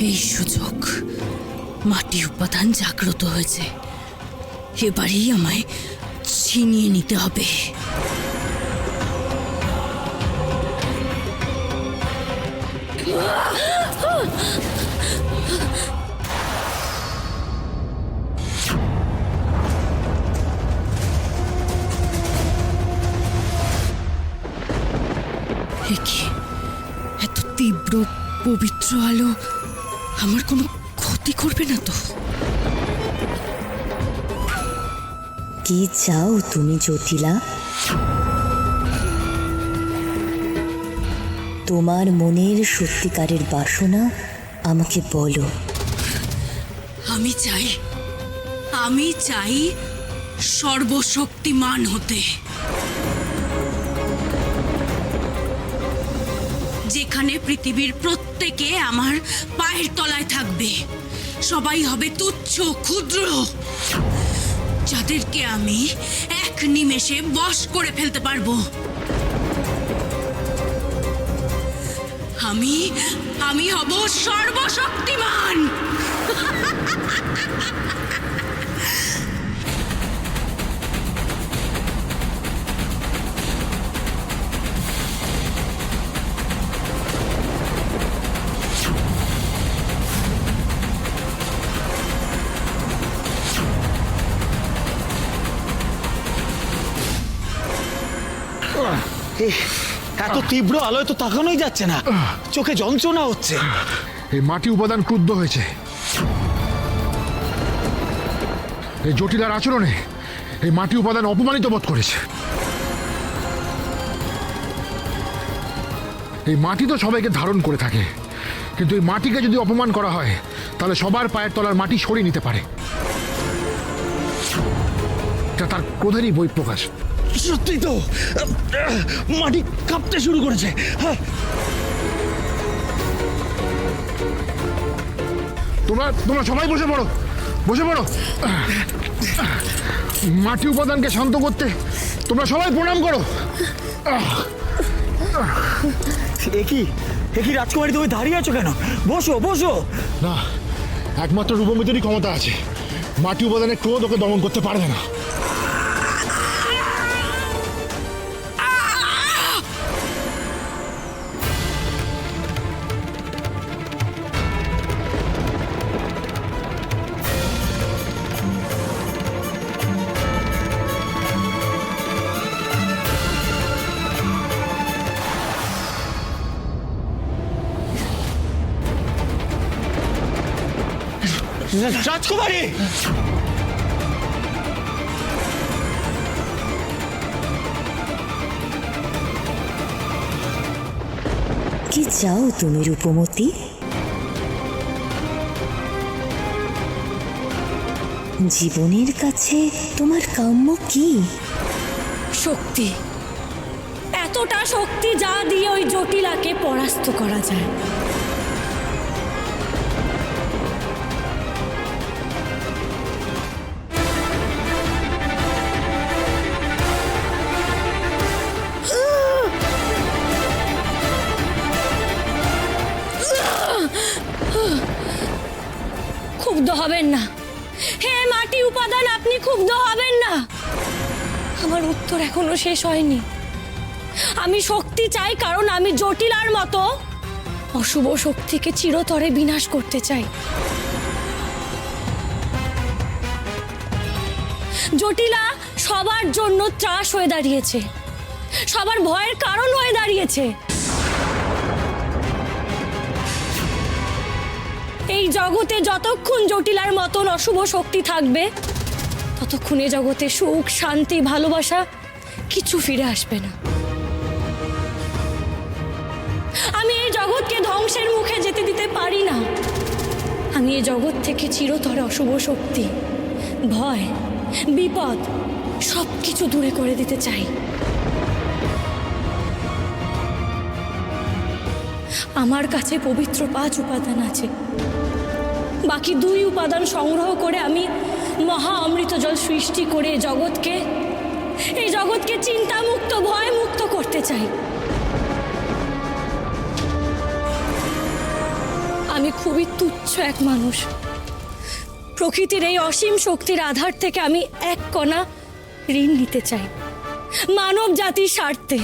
এই সুযোগ, মাটি উপাদান জাগ্রত হয়েছে, এবারেই আমায় ছিনিয়ে নিতে হবে। এত তীব্র পবিত্র আলো আমার কোনো ক্ষতি করবে না তো? কি চাও তুমি জটিলা? তোমার মনের সত্যিকারের বাসনা আমাকে বলো। আমি চাই সর্বশক্তিমান হতে, যেখানে পৃথিবীর প্রত্যেকে আমার পায়ের তলায় থাকবে। সবাই হবে তুচ্ছ ক্ষুদ্র, যাদেরকে আমি এক নিমেষে বশ করে ফেলতে পারবো। আমি হব সর্বশক্তিমান। এত তীব্র আলোয় তো তাকানোই যাচ্ছে না, চোখে যন্ত্রণা হচ্ছে। এই মাটি উপাদান ক্রুদ্ধ হয়েছে। এই জটিলার আচরণে এই মাটি উপাদান অপমানিত বোধ করেছে। এই মাটি তো সবাইকে ধারণ করে থাকে, কিন্তু এই মাটিকে যদি অপমান করা হয় তাহলে সবার পায়ের তলার মাটি সরিয়ে নিতে পারে। এটা তার ক্রোধেরই বহিঃপ্রকাশ। সত্যি তো, মাটি কাঁপতে শুরু করেছে। তোমরা সবাই বসে পড়ো। মাটি উপাদানকে শান্ত করতে তোমরা সবাই প্রণাম করো। একই রাজকুমারী, তুমি দাঁড়িয়ে আছো কেন? বসো। না, একমাত্র রূপমিতেরই ক্ষমতা আছে। মাটি উপাদানের ক্রোধ ওকে দমন করতে পারবে না। রাজকুমারী, কি চাও তুমি রূপমতী? জীবনের কাছে তোমার কাম্য কি? শক্তি, এতটা শক্তি যা দিয়ে ওই জটিলাকে পরাস্ত করা যায়। ক্ষুব্ধ হবেন না হে মাটি উপাদান, আপনি ক্ষুব্ধ হবেন না। আমার উত্তর এখনো শেষ হয়নি। আমি শক্তি চাই কারণ আমি জটিলার মতো অশুভ শক্তিকে চিরতরে বিনাশ করতে চাই। জটিলা সবার জন্য ত্রাস হয়ে দাঁড়িয়েছে, সবার ভয়ের কারণ হয়ে দাঁড়িয়েছে। এই জগতে যতক্ষণ জটিলার মতন অশুভ শক্তি থাকবে ততক্ষণ এ জগতে সুখ, শান্তি, ভালোবাসা কিছু ফিরে আসবে না। আমি এই জগৎকে ধ্বংসের মুখে যেতে দিতে পারি না। আমি এই জগৎ থেকে চিরতরে অশুভ শক্তি, ভয়, বিপদ সবকিছু দূরে করে দিতে চাই। আমার কাছে পবিত্র 5 উপাদান আছে। বাকি 2 উপাদান সংগ্রহ করে আমি মহা অমৃত জল সৃষ্টি করে এই জগৎকে চিন্তামুক্ত, ভয়মুক্ত করতে চাই। আমি আমি খুবই তুচ্ছ এক মানুষ। প্রকৃতির এই অসীম শক্তির আধার থেকে আমি এক কণা ঋণ নিতে চাই মানব জাতির স্বার্থে।